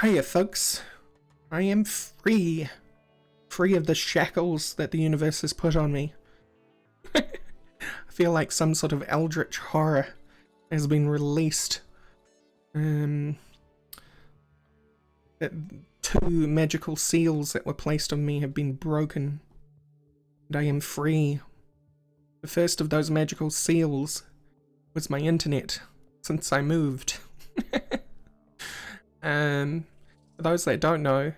Hiya folks, I am free of the shackles that the universe has put on me. I feel like some sort of eldritch horror has been released. That 2 magical seals that were placed on me have been broken, and I am free. The first of those magical seals was my internet, since I moved. For those that don't know,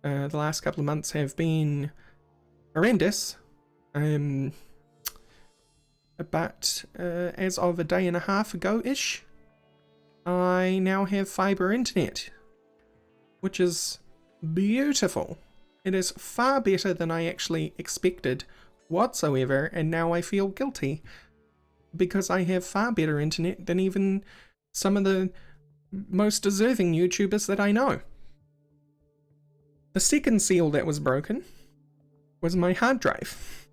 the last couple of months have been horrendous. But as of a day and a half ago-ish, I now have fiber internet, which is beautiful. It is far better than I actually expected whatsoever, and now I feel guilty because I have far better internet than even some of the most deserving YouTubers that I know. The second seal that was broken was my hard drive.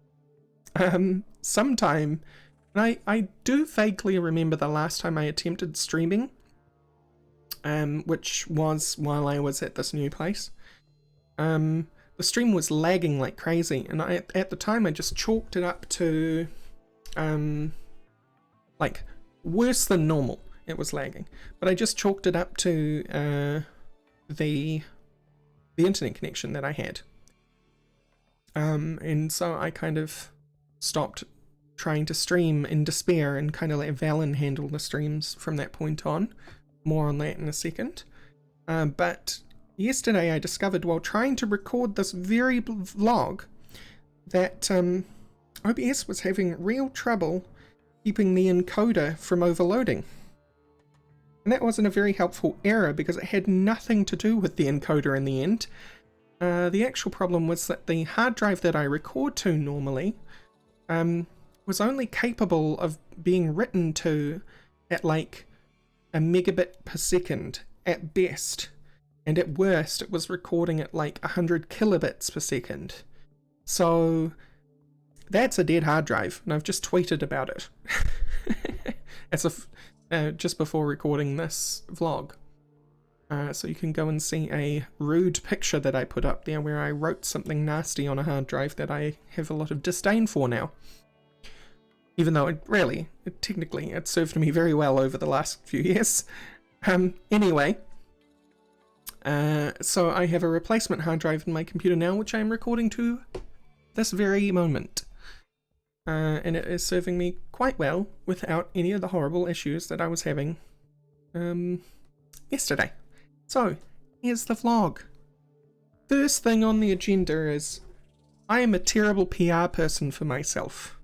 Sometime, I do vaguely remember the last time I attempted streaming, which was while I was at this new place. The stream was lagging like crazy, and at the time I just chalked it up to, like, worse than normal. It was lagging, but I just chalked it up to the internet connection that I had, and so I kind of stopped trying to stream in despair and kind of let Valen handle the streams from that point on. More on that in a second. But yesterday I discovered while trying to record this very vlog that OBS was having real trouble keeping the encoder from overloading. And that wasn't a very helpful error because it had nothing to do with the encoder in the end. The actual problem was that the hard drive that I record to normally was only capable of being written to at like a megabit per second at best, and at worst it was recording at like 100 kilobits per second. So that's a dead hard drive, and I've just tweeted about it as if just before recording this vlog. So you can go and see a rude picture that I put up there where I wrote something nasty on a hard drive that I have a lot of disdain for now. Even though technically it served me very well over the last few years. Anyway, so I have a replacement hard drive in my computer now, which I am recording to this very moment. And it is serving me quite well without any of the horrible issues that I was having yesterday. So, here's the vlog. First thing on the agenda is I am a terrible PR person for myself.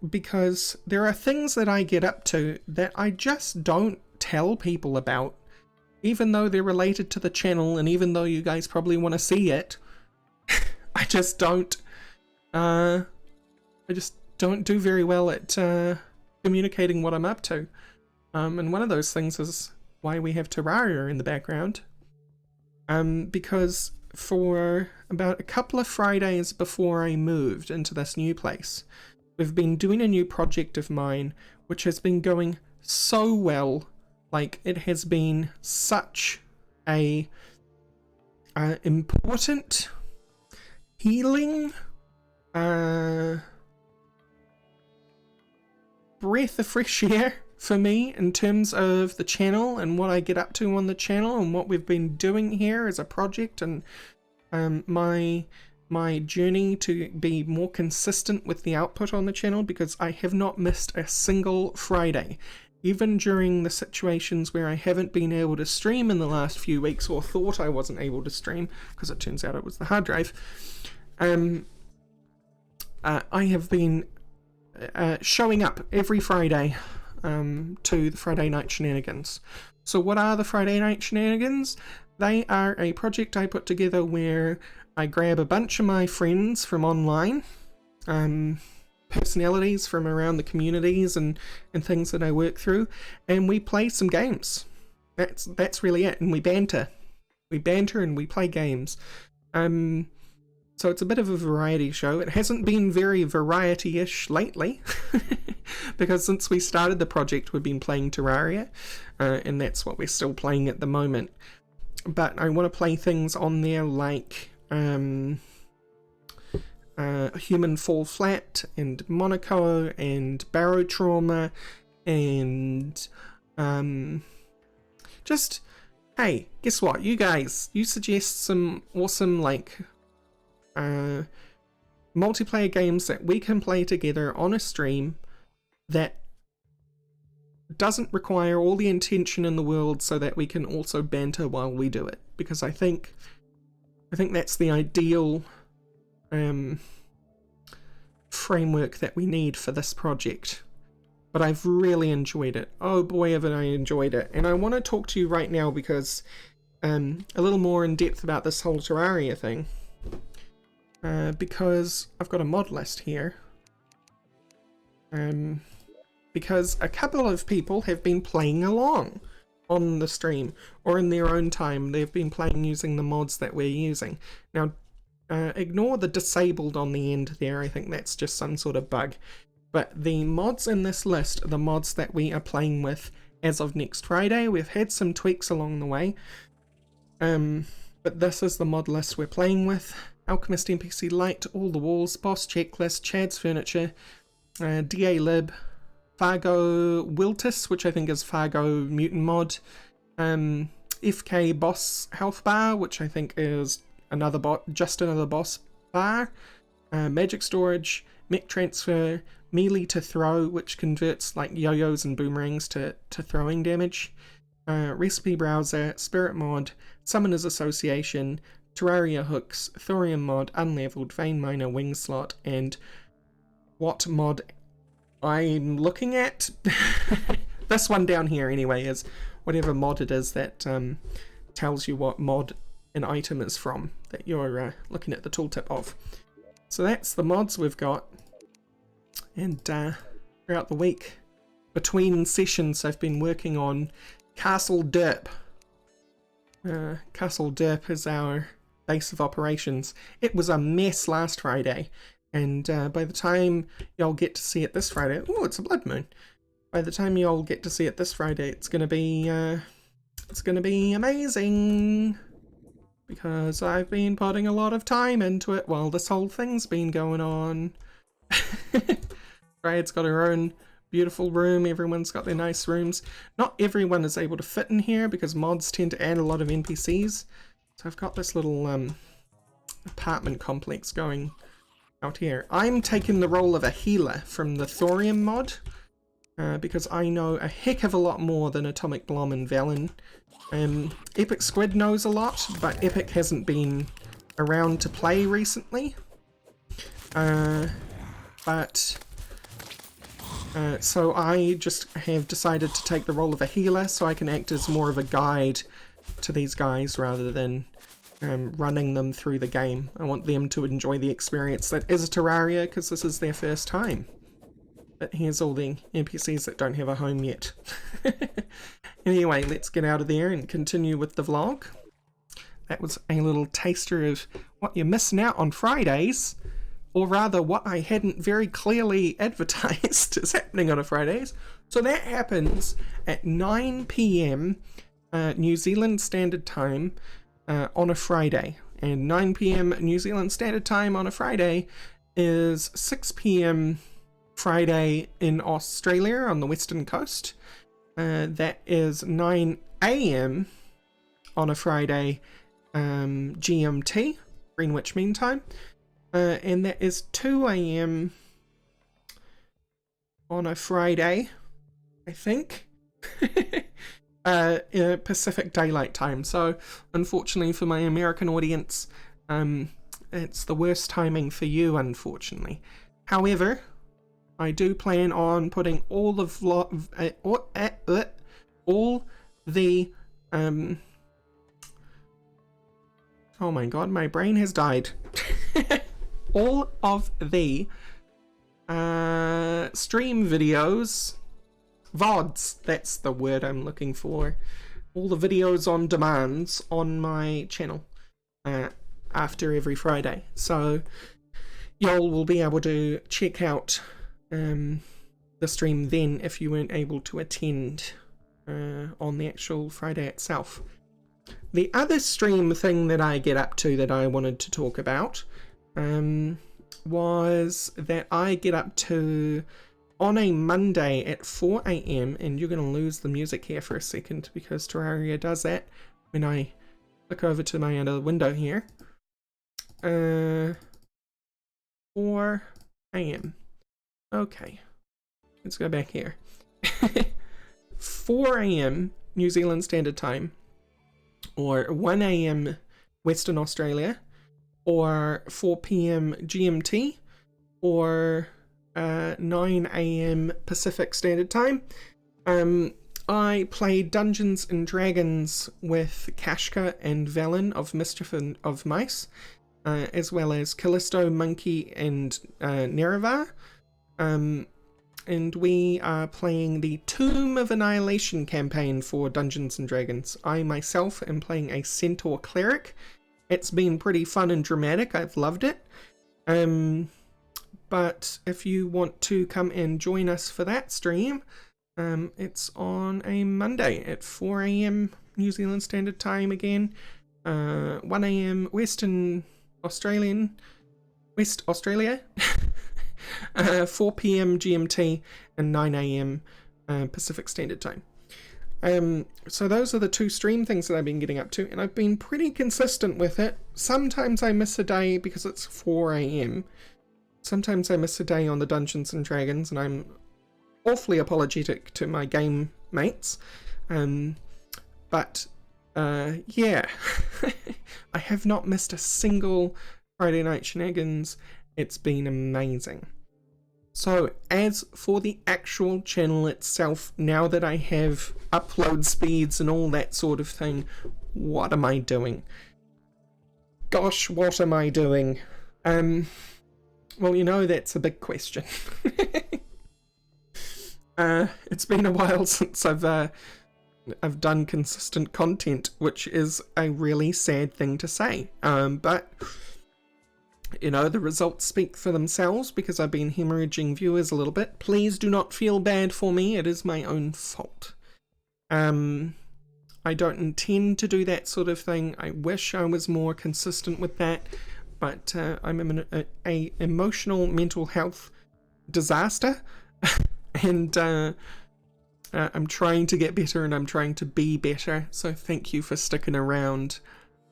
Because there are things that I get up to that I just don't tell people about, even though they're related to the channel and even though you guys probably want to see it. I just don't do very well at communicating what I'm up to. And one of those things is why we have Terraria in the background. Because for about a couple of Fridays before I moved into this new place, we've been doing a new project of mine, which has been going so well. Like, it has been such a important, healing, breath of fresh air for me in terms of the channel and what I get up to on the channel and what we've been doing here as a project, and my journey to be more consistent with the output on the channel, because I have not missed a single Friday, even during the situations where I haven't been able to stream in the last few weeks, or thought I wasn't able to stream because it turns out it was the hard drive. I have been showing up every Friday to the Friday night shenanigans. So what are the Friday night shenanigans? They are a project I put together where I grab a bunch of my friends from online, personalities from around the communities and things that I work through, and we play some games. That's really it, and we banter and we play games. So So it's a bit of a variety show. It hasn't been very variety-ish lately, because since we started the project, we've been playing Terraria, and that's what we're still playing at the moment. But I want to play things on there like Human Fall Flat, and Monaco, and Barrow Trauma, and just, hey, guess what? You guys, you suggest some awesome, like, multiplayer games that we can play together on a stream that doesn't require all the intention in the world, so that we can also banter while we do it, because I think that's the ideal framework that we need for this project. But I've really enjoyed it. Oh boy, haven't I enjoyed it. And I want to talk to you right now because a little more in depth about this whole Terraria thing. Because I've got a mod list here. Because a couple of people have been playing along on the stream, or in their own time they've been playing using the mods that we're using. Now, ignore the disabled on the end there, I think that's just some sort of bug. But the mods in this list are the mods that we are playing with as of next Friday. We've had some tweaks along the way. But this is the mod list we're playing with. Alchemist NPC Light, All the Walls, Boss Checklist, Chad's Furniture, DA Lib, Fargo Wiltis, which I think is Fargo Mutant Mod, FK Boss Health Bar, which I think is another just another boss bar, Magic Storage, Mech Transfer, Melee to Throw, which converts like yo-yos and boomerangs to throwing damage, Recipe Browser, Spirit Mod, Summoners Association, Terraria Hooks, Thorium Mod, Unleveled, Vein Miner, Wing Slot, and what mod I'm looking at? This one down here anyway is whatever mod it is that tells you what mod an item is from that you're looking at the tooltip of. So that's the mods we've got. And throughout the week, between sessions, I've been working on Castle Derp. Castle Derp is our base of operations. It was a mess last Friday, and by the time y'all get to see it this Friday, oh, it's a blood moon. By the time y'all get to see it this Friday, it's gonna be amazing, because I've been putting a lot of time into it while this whole thing's been going on. Brad's got her own beautiful room. Everyone's got their nice rooms. Not everyone is able to fit in here because mods tend to add a lot of NPCs. So I've got this little apartment complex going out here. I'm taking the role of a healer from the Thorium mod because I know a heck of a lot more than Atomic Blom and Valen. Epic Squid knows a lot, but Epic hasn't been around to play recently. So I just have decided to take the role of a healer so I can act as more of a guide to these guys rather than running them through the game. I want them to enjoy the experience that is Terraria because this is their first time. But here's all the NPCs that don't have a home yet. Anyway, let's get out of there and continue with the vlog. That was a little taster of what you're missing out on Fridays. Or rather, what I hadn't very clearly advertised is happening on a Fridays. So that happens at 9 PM New Zealand Standard Time on a Friday. And 9 PM New Zealand Standard Time on a Friday is 6 PM Friday in Australia on the western coast. That is 9 AM on a Friday GMT, Greenwich Mean Time. And that is 2 AM on a Friday, I think, Pacific Daylight Time. So, unfortunately for my American audience, it's the worst timing for you, unfortunately. However, I do plan on putting all the oh my god, my brain has died. All of the stream videos, VODs, that's the word I'm looking for. All the videos on demands on my channel. after every Friday. So y'all will be able to check out the stream then if you weren't able to attend on the actual Friday itself. The other stream thing that I get up to that I wanted to talk about was that I get up to on a Monday at 4 AM, and you're going to lose the music here for a second because Terraria does that when I click over to my other window here. 4 AM. Okay, let's go back here. 4 AM New Zealand Standard Time, or 1 AM Western Australia, or 4 PM GMT, or 9 AM Pacific Standard Time. I played Dungeons and Dragons with Kashka and Velen of Mischief and of Mice, as well as Callisto, Monkey, and Nerevar. And we are playing the Tomb of Annihilation campaign for Dungeons and Dragons. I myself am playing a Centaur Cleric. It's been pretty fun and dramatic. I've loved it. But if you want to come and join us for that stream, it's on a Monday at 4 AM New Zealand Standard Time again, 1 AM West Australia, 4 PM GMT, and 9 AM Pacific Standard Time. So those are the two stream things that I've been getting up to, and I've been pretty consistent with it. Sometimes I miss a day because it's 4 AM. Sometimes I miss a day on the Dungeons and Dragons, and I'm awfully apologetic to my game mates. But yeah, I have not missed a single Friday Night Shenanigans. It's been amazing. So as for the actual channel itself, now that I have upload speeds and all that sort of thing, what am I doing? Gosh, what am I doing? Well, you know, that's a big question. It's been a while since I've done consistent content, which is a really sad thing to say. But you know, the results speak for themselves because I've been hemorrhaging viewers a little bit. Please do not feel bad for me. It is my own fault. I don't intend to do that sort of thing. I wish I was more consistent with that. But I'm in a emotional mental health disaster. And I'm trying to get better, and I'm trying to be better. So thank you for sticking around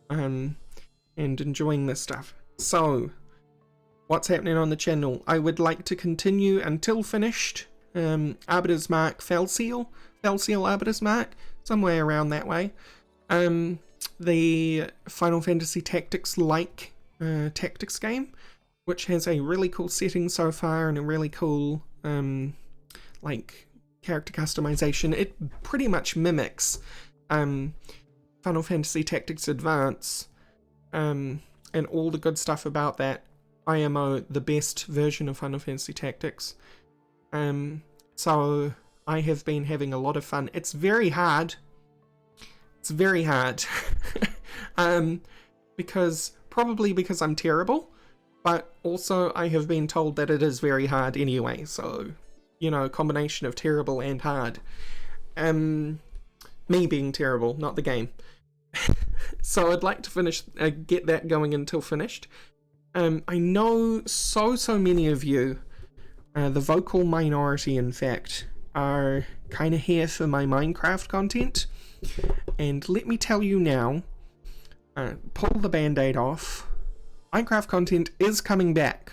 and enjoying this stuff. So, what's happening on the channel? I would like to continue until finished. Arbiter's Mark Fellseal Arbiter's Mark, somewhere around that way. The Final Fantasy Tactics-like tactics game, which has a really cool setting so far and a really cool like character customization. It pretty much mimics Final Fantasy Tactics Advance, and all the good stuff about that. IMO, the best version of Final Fantasy Tactics. So I have been having a lot of fun. It's very hard. It's very hard. Probably because I'm terrible, but also I have been told that it is very hard anyway, so, you know, combination of terrible and hard. Me being terrible, not the game. So I'd like to get that going until finished. I know so many of you, the vocal minority in fact, are kind of here for my Minecraft content. And let me tell you now, pull the band-aid off. Minecraft content is coming back.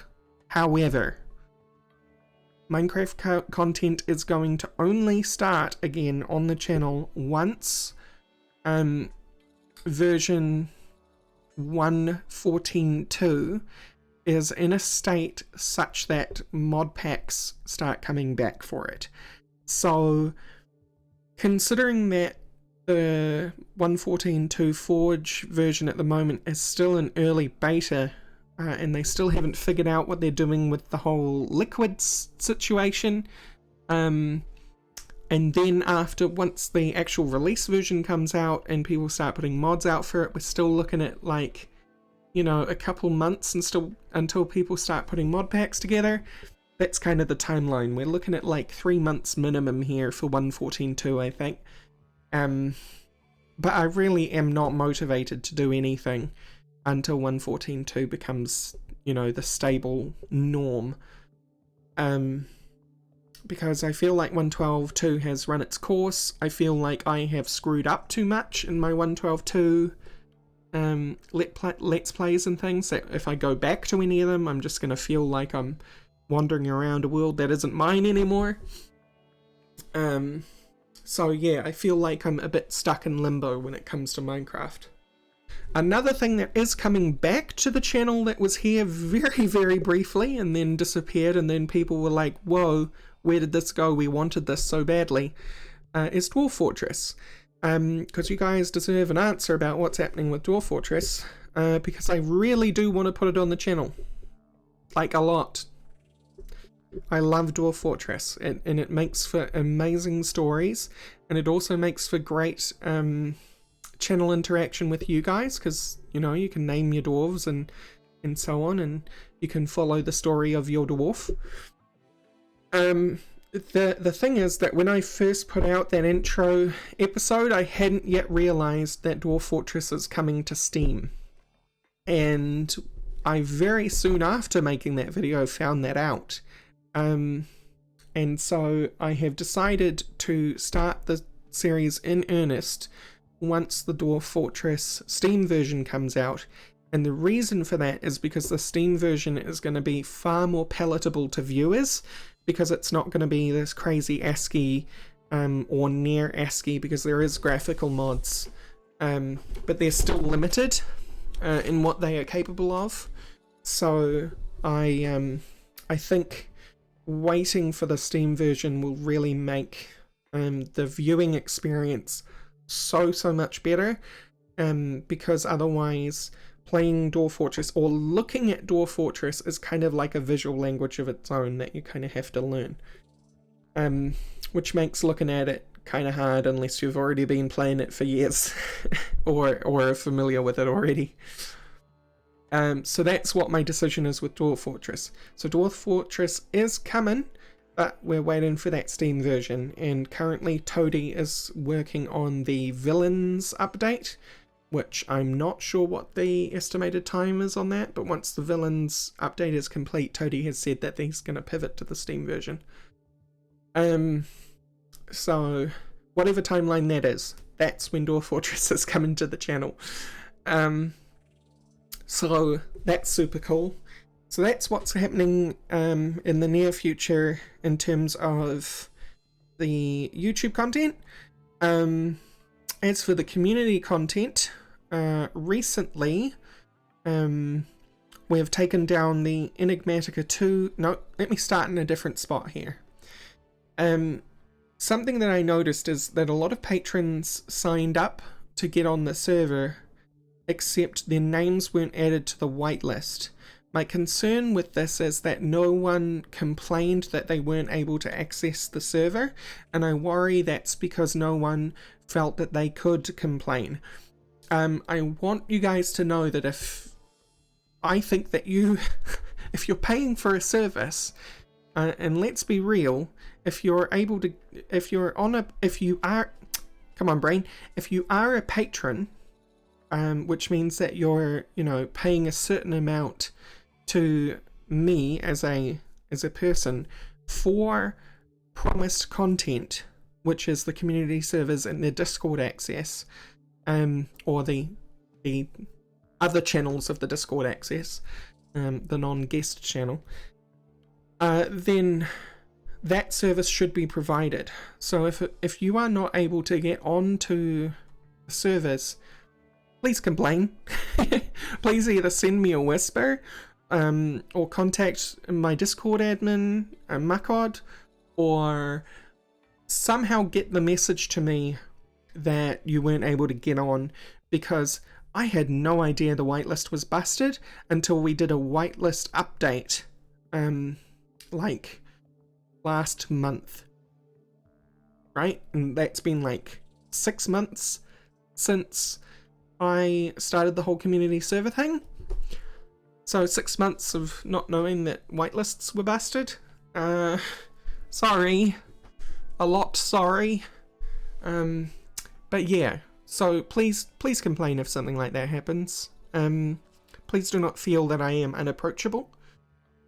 However, Minecraft content is going to only start again on the channel once version 1.14.2 is in a state such that mod packs start coming back for it. So, considering that the 1.14.2 Forge version at the moment is still in early beta, and they still haven't figured out what they're doing with the whole liquids situation, and then once the actual release version comes out and people start putting mods out for it, we're still looking at like you know, a couple months and still until people start putting mod packs together. That's kind of the timeline. We're looking at like 3 months minimum here for 1.14.2, I think. But I really am not motivated to do anything until 1.14.2 becomes, you know, the stable norm. Because I feel like 1.12.2 has run its course. I feel like I have screwed up too much in my 1.12.2 let's plays and things, that if I go back to any of them, I'm just going to feel like I'm wandering around a world that isn't mine anymore. So yeah, I feel like I'm a bit stuck in limbo when it comes to Minecraft. Another thing that is coming back to the channel that was here very, very briefly and then disappeared, and then people were like, whoa, where did this go? We wanted this so badly, is Dwarf Fortress. Because you guys deserve an answer about what's happening with Dwarf Fortress, because I really do want to put it on the channel. Like, a lot. I love Dwarf Fortress, and it makes for amazing stories, and it also makes for great channel interaction with you guys, because, you know, you can name your dwarves and so on, and you can follow the story of your dwarf. The thing is that when I first put out that intro episode, I hadn't yet realized that Dwarf Fortress is coming to Steam. And I very soon after making that video found that out. And so I have decided to start the series in earnest once the Dwarf Fortress Steam version comes out. And the reason for that is because the Steam version is going to be far more palatable to viewers, because it's not going to be this crazy ASCII or near ASCII, because there is graphical mods, but they're still limited in what they are capable of. So I think waiting for the Steam version will really make the viewing experience so much better, because otherwise playing Dwarf Fortress or looking at Dwarf Fortress is kind of like a visual language of its own that you kind of have to learn, which makes looking at it kind of hard unless you've already been playing it for years or are familiar with it already. So that's what my decision is with Dwarf Fortress. So Dwarf Fortress is coming, but we're waiting for that Steam version, and currently Toadie is working on the villains update, which I'm not sure what the estimated time is on that, but once the villains update is complete, Toadie has said that he's going to pivot to the Steam version. So whatever timeline that is, that's when Dwarf Fortress is coming to the channel. So that's super cool. So that's what's happening in the near future in terms of the YouTube content. As for the community content, recently we have taken down the Enigmatica 2. No, let me start in a different spot here. Something that I noticed is that a lot of patrons signed up to get on the server, except their names weren't added to the whitelist. My concern with this is that no one complained that they weren't able to access the server, and I worry that's because no one felt that they could complain. I want you guys to know that if I think that if you're paying for a service, and let's be real, if you are a patron, which means that you're, you know, paying a certain amount to me as a person for promised content, which is the community servers and the Discord access, or the other channels of the Discord access, the non-guest channel, then that service should be provided. So if you are not able to get onto the servers, please complain. Please either send me a whisper, or contact my Discord admin, Makod, or somehow get the message to me that you weren't able to get on, because I had no idea the whitelist was busted until we did a whitelist update, like last month, right? And that's been like 6 months since I started the whole community server thing. So 6 months of not knowing that whitelists were busted. Sorry. A lot sorry. But yeah, so please complain if something like that happens. Please do not feel that I am unapproachable.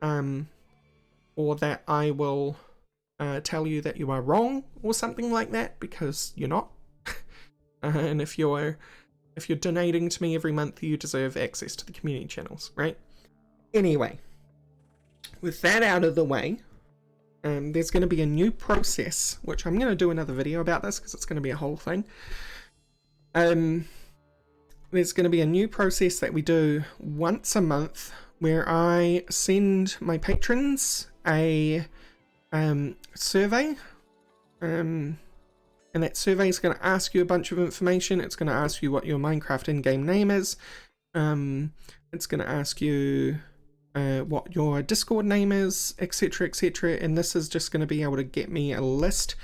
Or that I will tell you that you are wrong or something like that, because you're not. And if you're donating to me every month, you deserve access to the community channels, right? Anyway, with that out of the way, there's going to be a new process, which I'm going to do another video about this because it's going to be a whole thing. There's going to be a new process that we do once a month where I send my patrons a survey, and that survey is going to ask you a bunch of information. It's going to ask you what your Minecraft in-game name is. It's going to ask you what your Discord name is, etc, etc, and this is just going to be able to get me a list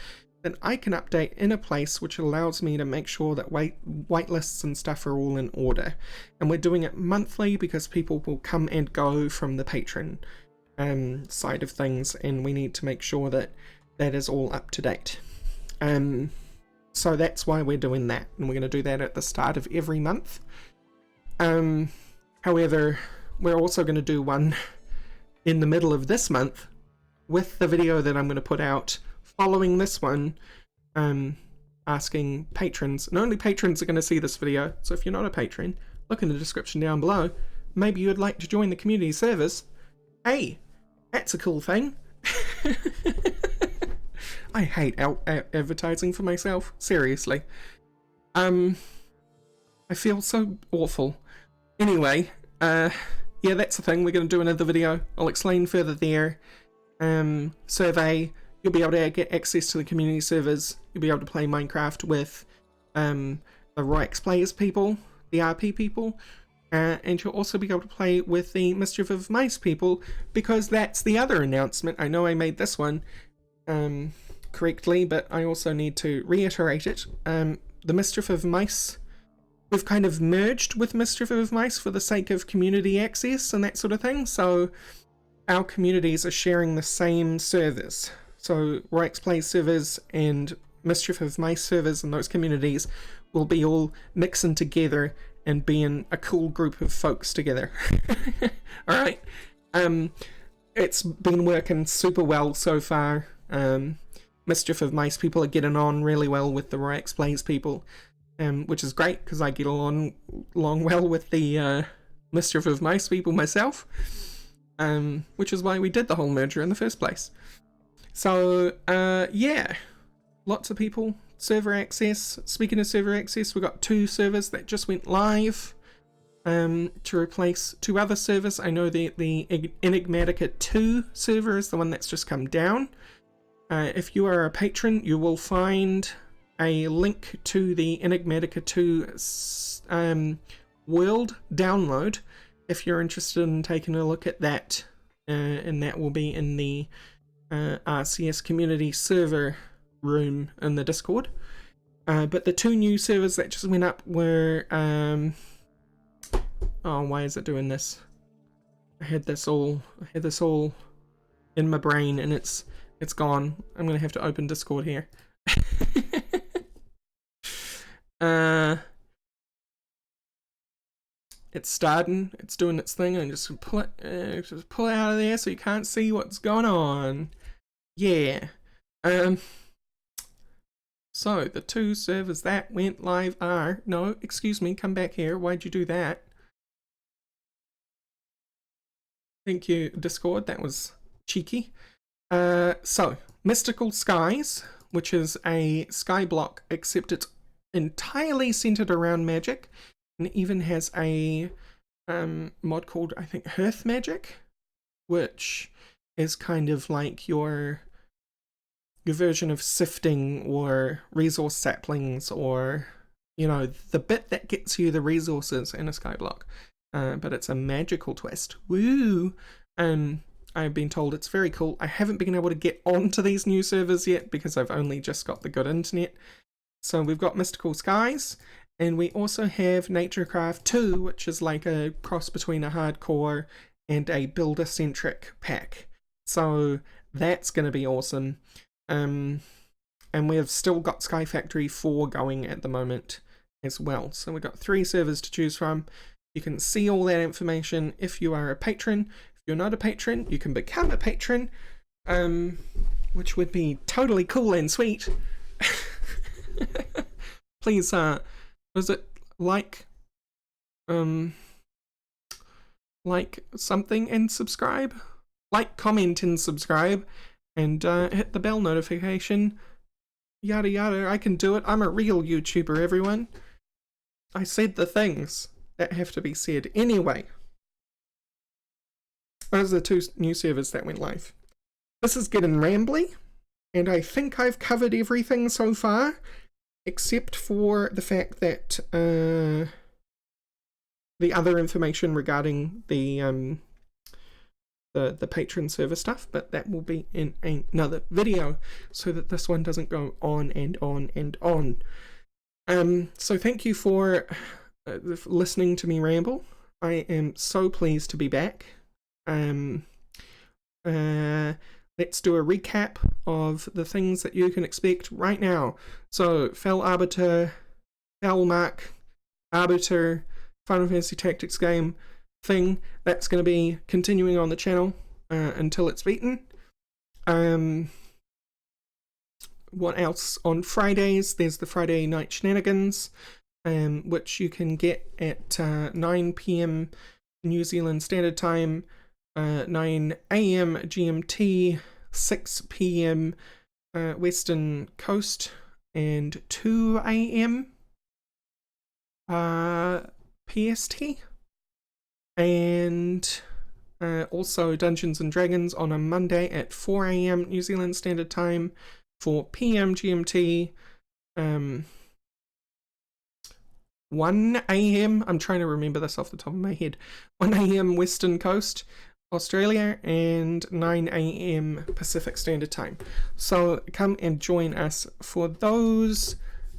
that I can update in a place which allows me to make sure that whitelists and stuff are all in order. And we're doing it monthly because people will come and go from the patron side of things, and we need to make sure that that is all up to date. So that's why we're doing that, and we're going to do that at the start of every month. However, we're also going to do one in the middle of this month with the video that I'm going to put out following this one, asking patrons, and only patrons are going to see this video, so if you're not a patron, look in the description down below. Maybe you'd like to join the community servers. Hey, that's a cool thing. I hate advertising for myself, seriously. I feel so awful. Anyway, yeah, that's the thing. We're going to do another video. I'll explain further there. Survey. You'll be able to get access to the community servers. You'll be able to play Minecraft with the Rorax Players people, the RP people, and you'll also be able to play with the Mischief of Mice people, because that's the other announcement. I know I made this one correctly, but I also need to reiterate it. The Mischief of Mice, we've kind of merged with Mischief of Mice for the sake of community access and that sort of thing, so our communities are sharing the same servers. So Rorax Play servers and Mischief of Mice servers and those communities will be all mixing together and being a cool group of folks together. Alright. It's been working super well so far. Mischief of Mice people are getting on really well with the Rorax Plays people, which is great because I get along well with the Mischief of Mice people myself, which is why we did the whole merger in the first place. So, yeah, lots of people, server access. Speaking of server access, we've got 2 servers that just went live to replace 2 other servers. I know the Enigmatica 2 server is the one that's just come down. If you are a patron, you will find a link to the Enigmatica 2 world download if you're interested in taking a look at that, and that will be in the RCS community server room in the Discord. But the 2 new servers that just went up were oh, why is it doing this? I had this all in my brain and it's gone. I'm gonna have to open Discord here. It's starting, it's doing its thing, and just pull it out of there so you can't see what's going on. Yeah. So the 2 servers that went live are, no, excuse me, come back here. Why'd you do that? Thank you, Discord. That was cheeky. So Mystical Skies, which is a sky block, except it's entirely centered around magic. And it even has a mod called, I think, Hearth Magic, which is kind of like your version of sifting or resource saplings, or, you know, the bit that gets you the resources in a skyblock. But it's a magical twist. Woo! I've been told it's very cool. I haven't been able to get onto these new servers yet because I've only just got the good internet. So we've got Mystical Skies, And we also have NatureCraft 2, which is like a cross between a hardcore and a builder-centric pack. So that's going to be awesome. And we've still got Sky Factory 4 going at the moment as well. So we've got 3 servers to choose from. You can see all that information if you are a patron. If you're not a patron, you can become a patron, which would be totally cool and sweet. Please, was it like something and subscribe? Like, comment, and subscribe, and hit the bell notification. Yada yada, I can do it. I'm a real YouTuber, everyone. I said the things that have to be said. Anyway, those are the 2 new servers that went live. This is getting rambly, and I think I've covered everything so far, except for the fact that the other information regarding the patron server stuff, but that will be in another video, so that this one doesn't go on and on and on. So thank you for listening to me ramble. I am so pleased to be back. Let's do a recap of the things that you can expect right now. So, Fel Arbiter, Felmark, Arbiter, Final Fantasy Tactics game thing, that's going to be continuing on the channel until it's beaten. What else? On Fridays, there's the Friday Night Shenanigans, which you can get at 9 PM New Zealand Standard Time, 9 AM GMT, 6 PM Western Coast, and 2 AM PST. And also Dungeons and Dragons on a Monday at 4 AM New Zealand Standard Time, 4 PM GMT, 1 AM, I'm trying to remember this off the top of my head, 1 AM Western Coast, Australia, and 9 AM Pacific Standard Time. So come and join us for those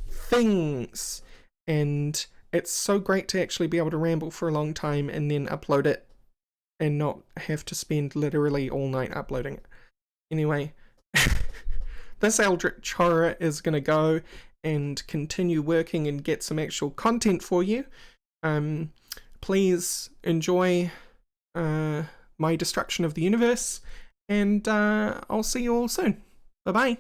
things. And it's so great to actually be able to ramble for a long time and then upload it and not have to spend literally all night uploading it. Anyway, this Eldritch Horror is going to go and continue working and get some actual content for you. Please enjoy my destruction of the universe, and I'll see you all soon. Bye-bye.